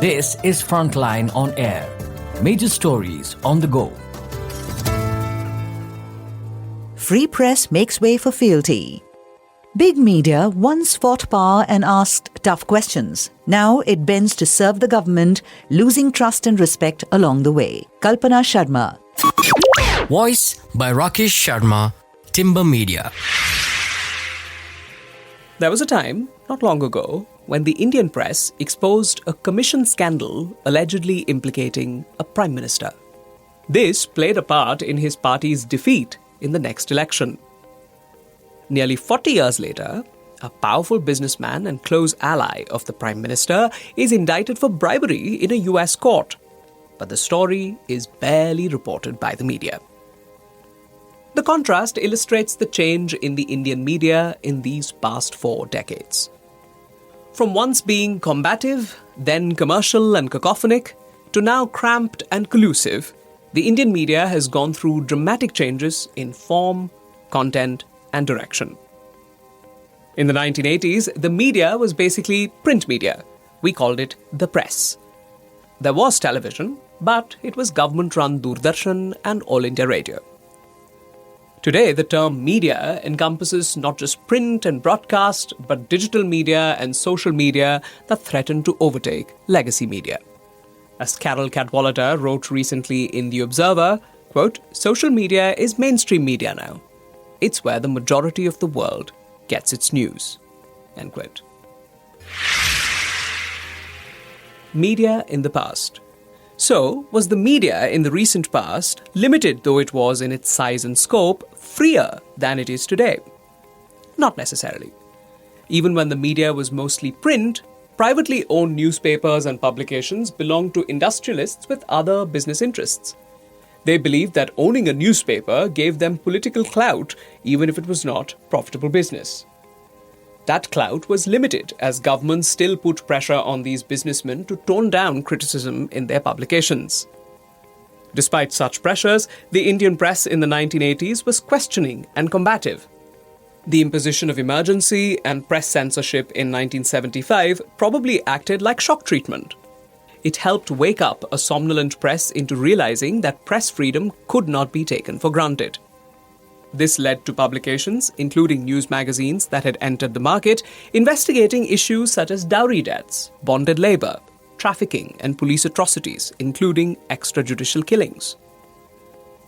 This is Frontline on Air. Major stories on the go. Free press makes way for fealty. Big media once fought power and asked tough questions. Now it bends to serve the government, losing trust and respect along the way. Kalpana Sharma. Voice by Rakesh Sharma, Timber Media. There was a time, not long ago, when the Indian press exposed a commission scandal allegedly implicating a prime minister. This played a part in his party's defeat in the next election. Nearly 40 years later, a powerful businessman and close ally of the prime minister is indicted for bribery in a US court. But the story is barely reported by the media. The contrast illustrates the change in the Indian media in these past 4 decades. From once being combative, then commercial and cacophonic, to now cramped and collusive, the Indian media has gone through dramatic changes in form, content, and direction. In the 1980s, the media was basically print media. We called it the press. There was television, but it was government-run Doordarshan and All India Radio. Today, the term media encompasses not just print and broadcast, but digital media and social media that threaten to overtake legacy media. As Carol Cadwallader wrote recently in The Observer, quote, "Social media is mainstream media now. It's where the majority of the world gets its news." End quote. Media in the past. So, was the media in the recent past, limited though it was in its size and scope, freer than it is today? Not necessarily. Even when the media was mostly print, privately owned newspapers and publications belonged to industrialists with other business interests. They believed that owning a newspaper gave them political clout, even if it was not profitable business. That clout was limited as governments still put pressure on these businessmen to tone down criticism in their publications. Despite such pressures, the Indian press in the 1980s was questioning and combative. The imposition of emergency and press censorship in 1975 probably acted like shock treatment. It helped wake up a somnolent press into realizing that press freedom could not be taken for granted. This led to publications, including news magazines that had entered the market, investigating issues such as dowry debts, bonded labour, trafficking and police atrocities, including extrajudicial killings.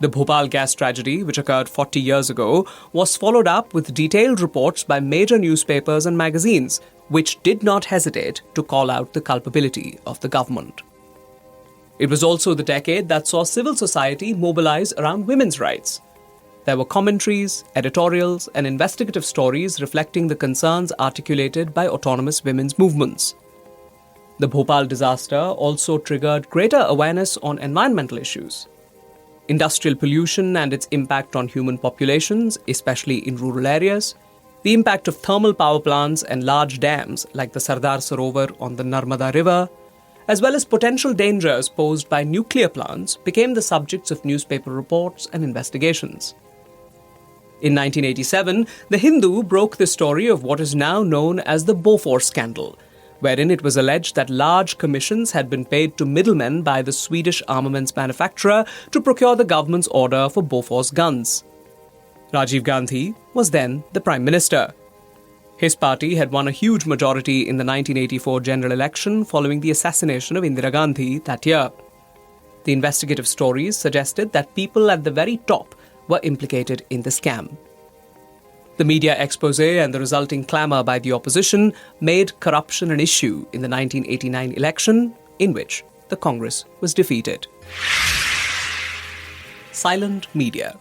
The Bhopal gas tragedy, which occurred 40 years ago, was followed up with detailed reports by major newspapers and magazines, which did not hesitate to call out the culpability of the government. It was also the decade that saw civil society mobilize around women's rights. There were commentaries, editorials, and investigative stories reflecting the concerns articulated by autonomous women's movements. The Bhopal disaster also triggered greater awareness on environmental issues. Industrial pollution and its impact on human populations, especially in rural areas, the impact of thermal power plants and large dams like the Sardar Sarovar on the Narmada River, as well as potential dangers posed by nuclear plants, became the subjects of newspaper reports and investigations. In 1987, The Hindu broke the story of what is now known as the Bofors scandal, wherein it was alleged that large commissions had been paid to middlemen by the Swedish armaments manufacturer to procure the government's order for Bofors guns. Rajiv Gandhi was then the Prime Minister. His party had won a huge majority in the 1984 general election following the assassination of Indira Gandhi that year. The investigative stories suggested that people at the very top were implicated in the scam. The media expose and the resulting clamour by the opposition made corruption an issue in the 1989 election, in which the Congress was defeated. Silent media.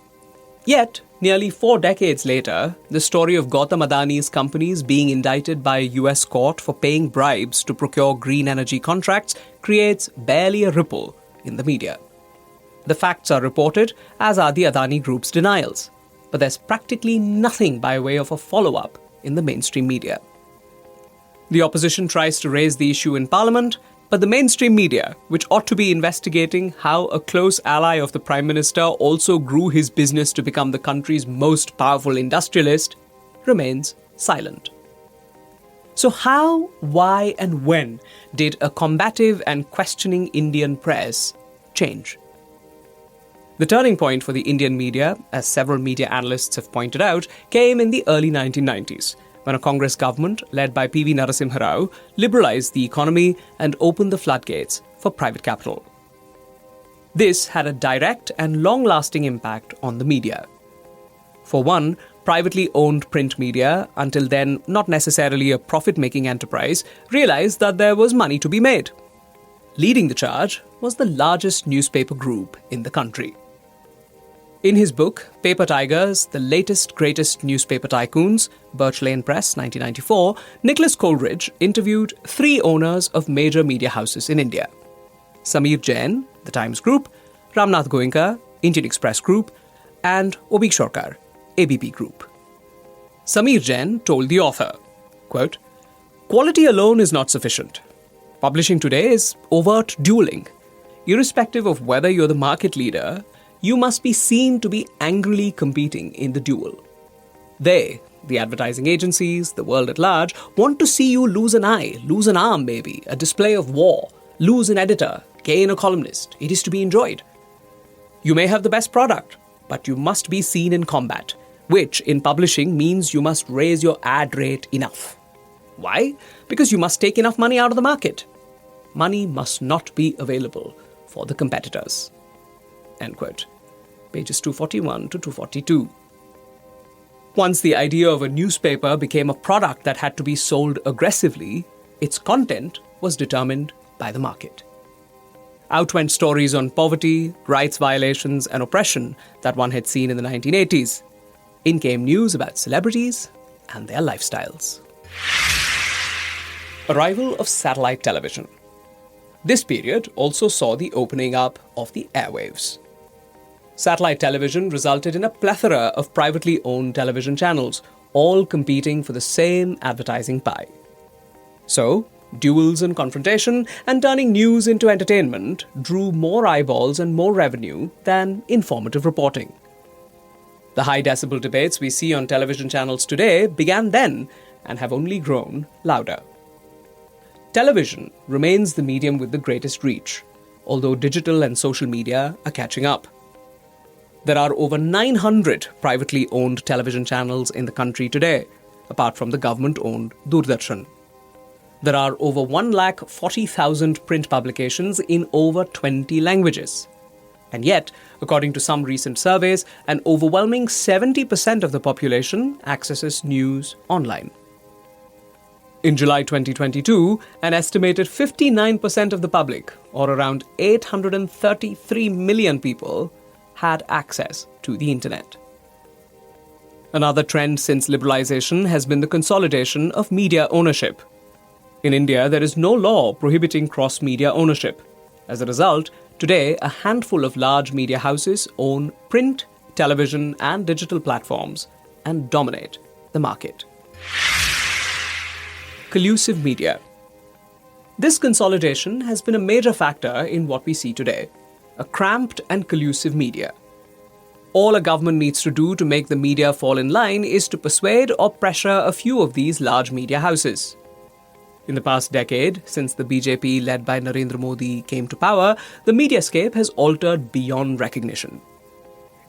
Yet, nearly 4 decades later, the story of Gautam Adani's companies being indicted by a US court for paying bribes to procure green energy contracts creates barely a ripple in the media. The facts are reported, as are the Adani Group's denials, but there's practically nothing by way of a follow-up in the mainstream media. The opposition tries to raise the issue in Parliament, but the mainstream media, which ought to be investigating how a close ally of the Prime Minister also grew his business to become the country's most powerful industrialist, remains silent. So how, why, and when did a combative and questioning Indian press change? The turning point for the Indian media, as several media analysts have pointed out, came in the early 1990s, when a Congress government led by P.V. Narasimha Rao liberalized the economy and opened the floodgates for private capital. This had a direct and long-lasting impact on the media. For one, privately owned print media, until then not necessarily a profit-making enterprise, realized that there was money to be made. Leading the charge was the largest newspaper group in the country. In his book, Paper Tigers, The Latest Greatest Newspaper Tycoons, Birch Lane Press, 1994, Nicholas Coleridge interviewed 3 owners of major media houses in India: Sameer Jain, The Times Group; Ramnath Goenka, Indian Express Group; and Obik Shorkar, ABP Group. Sameer Jain told the author, quote, "Quality alone is not sufficient. Publishing today is overt dueling. Irrespective of whether you're the market leader, you must be seen to be angrily competing in the duel. They, the advertising agencies, the world at large, want to see you lose an eye, lose an arm maybe, a display of war, lose an editor, gain a columnist. It is to be enjoyed. You may have the best product, but you must be seen in combat, which in publishing means you must raise your ad rate enough. Why? Because you must take enough money out of the market. Money must not be available for the competitors." End quote. Pages 241 to 242. Once the idea of a newspaper became a product that had to be sold aggressively, its content was determined by the market. Out went stories on poverty, rights violations, and oppression that one had seen in the 1980s. In came news about celebrities and their lifestyles. Arrival of satellite television. This period also saw the opening up of the airwaves. Satellite television resulted in a plethora of privately owned television channels, all competing for the same advertising pie. So, duels and confrontation and turning news into entertainment drew more eyeballs and more revenue than informative reporting. The high decibel debates we see on television channels today began then and have only grown louder. Television remains the medium with the greatest reach, although digital and social media are catching up. There are over 900 privately owned television channels in the country today, apart from the government-owned Doordarshan. There are over 140,000 print publications in over 20 languages. And yet, according to some recent surveys, an overwhelming 70% of the population accesses news online. In July 2022, an estimated 59% of the public, or around 833 million people, had access to the internet. Another trend since liberalization has been the consolidation of media ownership. In India, there is no law prohibiting cross-media ownership. As a result, today a handful of large media houses own print, television, and digital platforms and dominate the market. Collusive media. This consolidation has been a major factor in what we see today: a cramped and collusive media. All a government needs to do to make the media fall in line is to persuade or pressure a few of these large media houses. In the past decade, since the BJP led by Narendra Modi came to power, the mediascape has altered beyond recognition.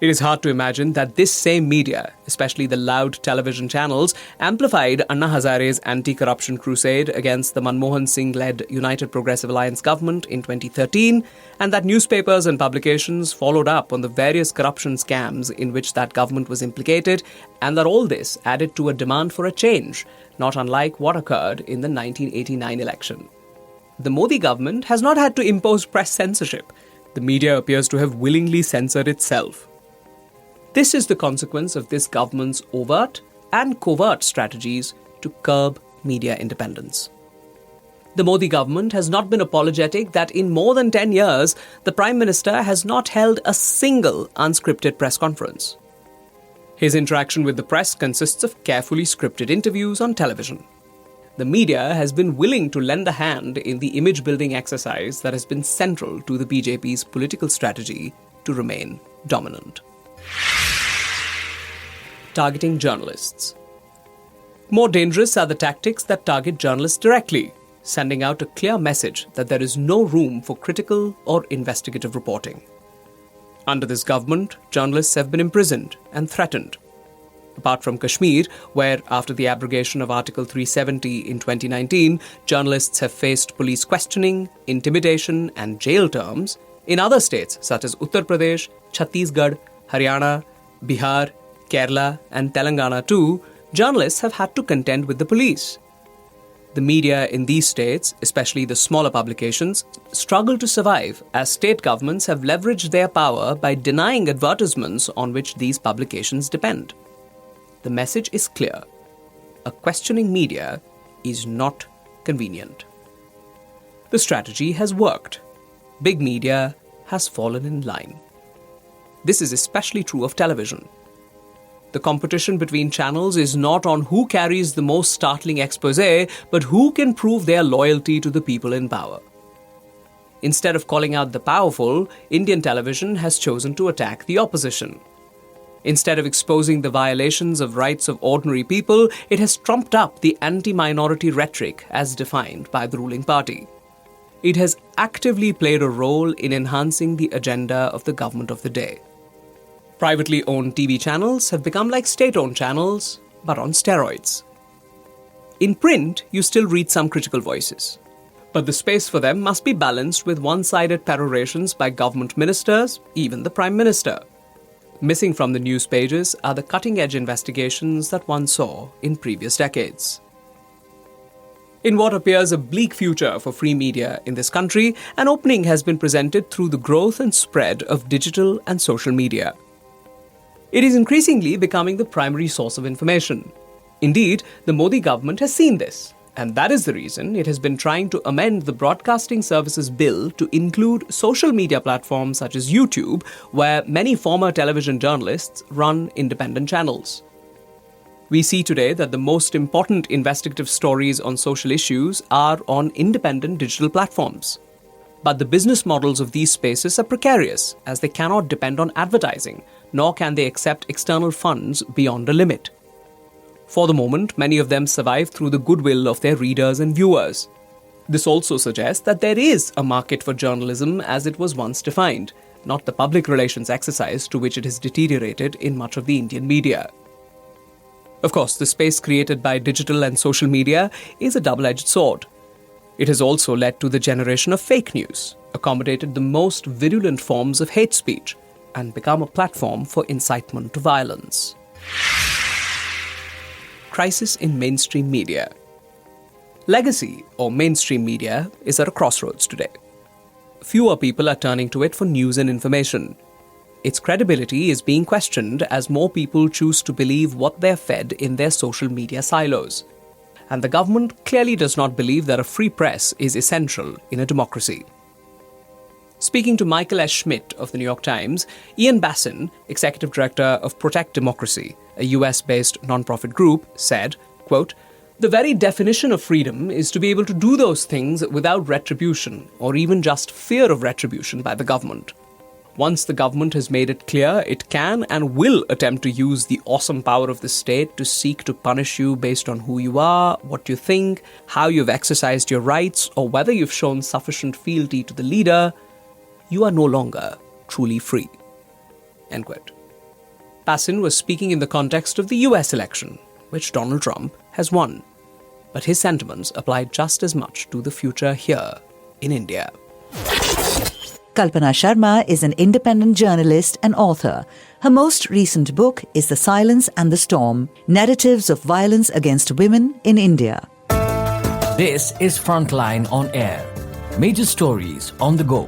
It is hard to imagine that this same media, especially the loud television channels, amplified Anna Hazare's anti-corruption crusade against the Manmohan Singh-led United Progressive Alliance government in 2013, and that newspapers and publications followed up on the various corruption scams in which that government was implicated, and that all this added to a demand for a change, not unlike what occurred in the 1989 election. The Modi government has not had to impose press censorship. The media appears to have willingly censored itself. This is the consequence of this government's overt and covert strategies to curb media independence. The Modi government has not been apologetic that in more than 10 years, the Prime Minister has not held a single unscripted press conference. His interaction with the press consists of carefully scripted interviews on television. The media has been willing to lend a hand in the image-building exercise that has been central to the BJP's political strategy to remain dominant. Targeting journalists. More dangerous are the tactics that target journalists directly, sending out a clear message that there is no room for critical or investigative reporting. Under this government, journalists have been imprisoned and threatened. Apart from Kashmir, where after the abrogation of Article 370 in 2019, journalists have faced police questioning, intimidation and jail terms, in other states such as Uttar Pradesh, Chhattisgarh, Haryana, Bihar, Kerala and Telangana too, journalists have had to contend with the police. The media in these states, especially the smaller publications, struggle to survive as state governments have leveraged their power by denying advertisements on which these publications depend. The message is clear. A questioning media is not convenient. The strategy has worked. Big media has fallen in line. This is especially true of television. The competition between channels is not on who carries the most startling exposé, but who can prove their loyalty to the people in power. Instead of calling out the powerful, Indian television has chosen to attack the opposition. Instead of exposing the violations of rights of ordinary people, it has trumped up the anti-minority rhetoric as defined by the ruling party. It has actively played a role in enhancing the agenda of the government of the day. Privately owned TV channels have become like state-owned channels, but on steroids. In print, you still read some critical voices, but the space for them must be balanced with one-sided perorations by government ministers, even the Prime Minister. Missing from the news pages are the cutting-edge investigations that one saw in previous decades. In what appears a bleak future for free media in this country, an opening has been presented through the growth and spread of digital and social media. It is increasingly becoming the primary source of information. Indeed, the Modi government has seen this, and that is the reason it has been trying to amend the Broadcasting Services Bill to include social media platforms such as YouTube, where many former television journalists run independent channels. We see today that the most important investigative stories on social issues are on independent digital platforms. But the business models of these spaces are precarious, as they cannot depend on advertising, nor can they accept external funds beyond a limit. For the moment, many of them survive through the goodwill of their readers and viewers. This also suggests that there is a market for journalism as it was once defined, not the public relations exercise to which it has deteriorated in much of the Indian media. Of course, the space created by digital and social media is a double-edged sword. It has also led to the generation of fake news, accommodated the most virulent forms of hate speech, and become a platform for incitement to violence. Crisis in mainstream media. Legacy, or mainstream media, is at a crossroads today. Fewer people are turning to it for news and information. Its credibility is being questioned as more people choose to believe what they're fed in their social media silos. And the government clearly does not believe that a free press is essential in a democracy. Speaking to Michael S. Schmidt of the New York Times, Ian Bassin, Executive Director of Protect Democracy, a US-based nonprofit group, said, quote, "The very definition of freedom is to be able to do those things without retribution or even just fear of retribution by the government. Once the government has made it clear it can and will attempt to use the awesome power of the state to seek to punish you based on who you are, what you think, how you've exercised your rights, or whether you've shown sufficient fealty to the leader, you are no longer truly free." End quote. Bassin was speaking in the context of the US election, which Donald Trump has won. But his sentiments apply just as much to the future here in India. Kalpana Sharma is an independent journalist and author. Her most recent book is The Silence and the Storm: Narratives of Violence Against Women in India. This is Frontline on Air. Major stories on the go.